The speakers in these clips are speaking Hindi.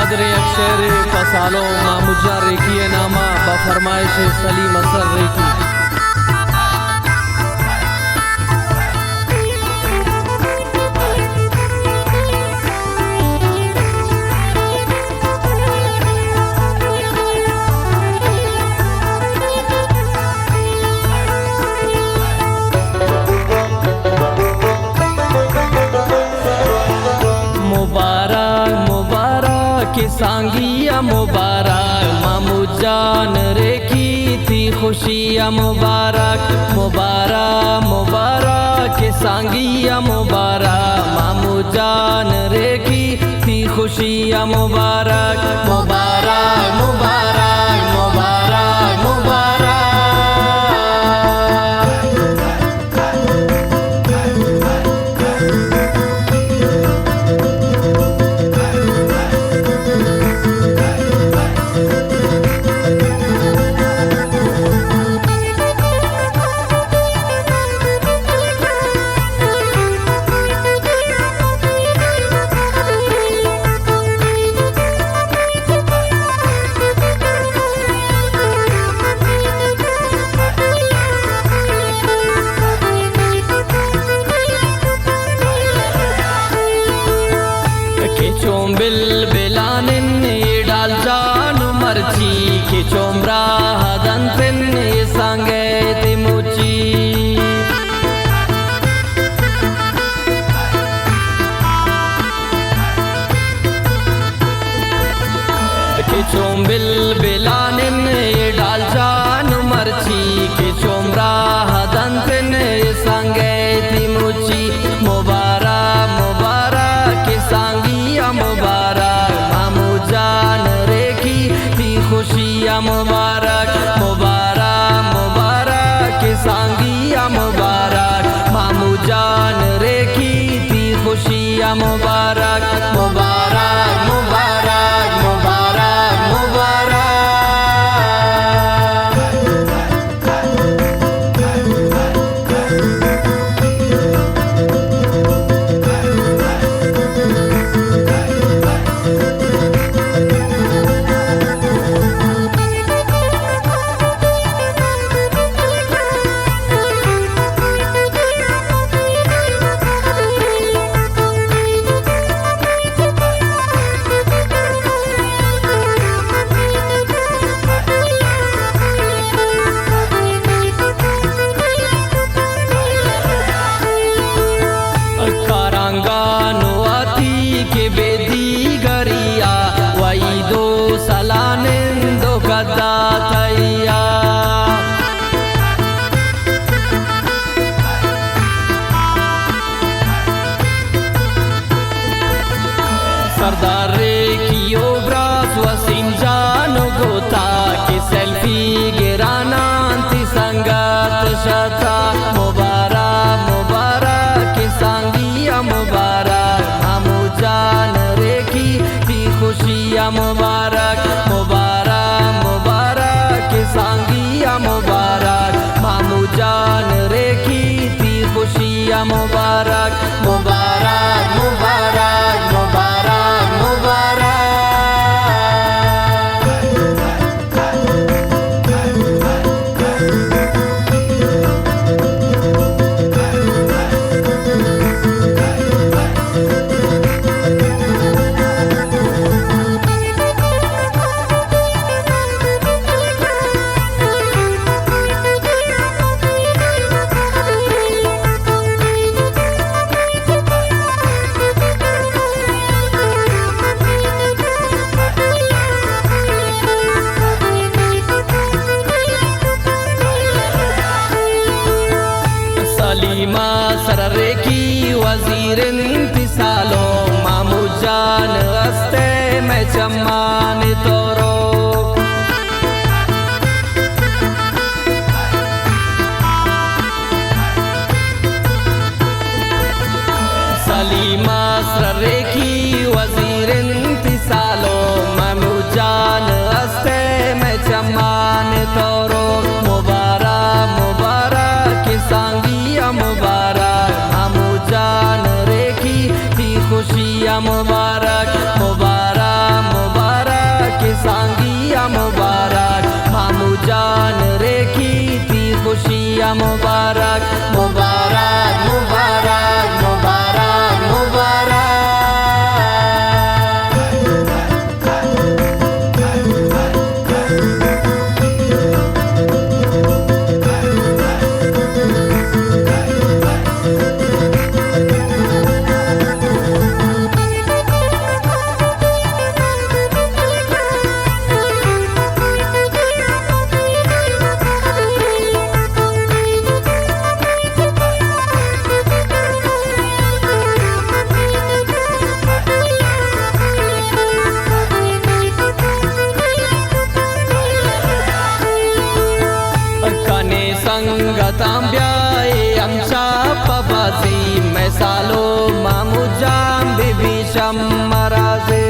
कदर अक्षर फसालो मामुजा रेकी नामा बफरमाइश सलीम असर रेकी। सांगिया मुबारक मामू जान रेखी थी खुशियाँ मुबारक मुबारक मुबारक सांगिया मुबारक मामू जान रेखी थी खुशियाँ मुबारक मुबारक मुबारक मुबारक मुबारक। बिल बिलानिन डाल जान मर्ची के चोमरा हदंतिन सांगे तिमुची के चोम बिल बिलानिन डाल जान मर्ची के चोमरा हदंतिन सांगे तिमुची मुबारक मुबारक के सांगिया मुबारक मामू जान रेखी थी खुशियाँ मुबारक मुबारक मुबारक के सांगिया मुबारक मामू जान रेखी थी खुशियाँ मुबारक मुबारक मुबारक मुबारक मुबारक। सरदार रेखियो ब्रास वसीम जानो गोता की सेल्फी गिराना अंति संगत शता मुबारक मुबारक की सांगिया मुबारक हमू जान रेखी थी खुशियाँ मुबारक मुबारक मुबारक की सांगिया मुबारक हमू जान रेखी थी खुशियाँ मुबारक मुबारक मुबारक मुबारक मुबारक। सलीमा सररे की वजीर इंतिसालो मामू जान हस्ते में चम्मान तोरो सलीमा सररे की वजीर इंतिसालो मामू जान हस्ते में चम्मान तोरो मुबारक मुबारक सांगिया मुबारक हमू जान रेखी थी खुशियाँ मुबारक मुबारक मुबारक। खुशियाँ मुबारक मुबारक मुबारक मुबारक मुबारक। संगतांब्याए आमच्या पबाजी मैसालो मामुजाम बिबी शम्मराजे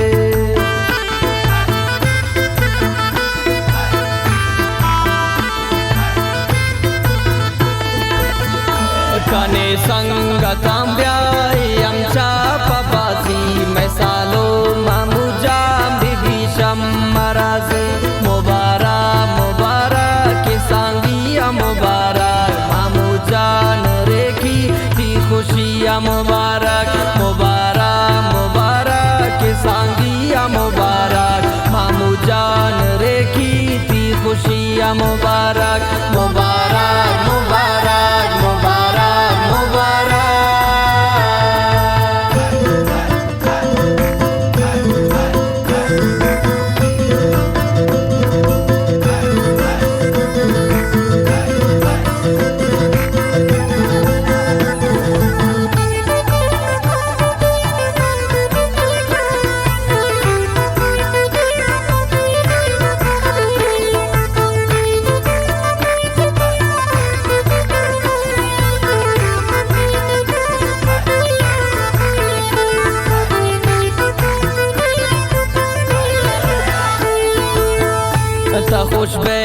कने संगतांब्याए आमच्या पबाजी मैसालो मामुजाम बिबी शम्मराजे मुबारक मुबारक की सांगिया मुबारक मामुजान रेखी की खुशियाँ मुबारक मुबारक मुबारक की सांगिया मुबारक मामुजान रेखी की खुशियाँ मुबारक मुबारक मुबारक मुबारक मुबारक। खुश बे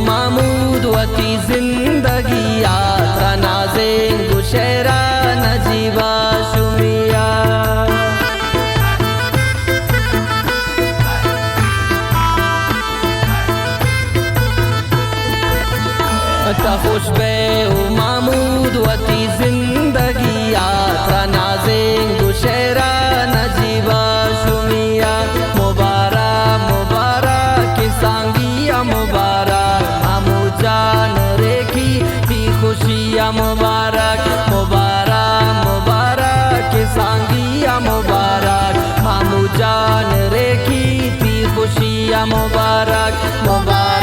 मामूद वती जिंदगी यात्रा नाजे गुशेरा नजीबा शुमिया खुश बे मामूद वती जिंदगी यात्रा नाजे गुशेरा नजीबा शुमिया मुबारक मुबारक की सांगिया मुबारक मामुजान रेखी की खुशियाँ मुबारक मुबारक मुबारक की सांगिया मुबारक मामुजान रेखी की खुशियाँ मुबारक मुबारक।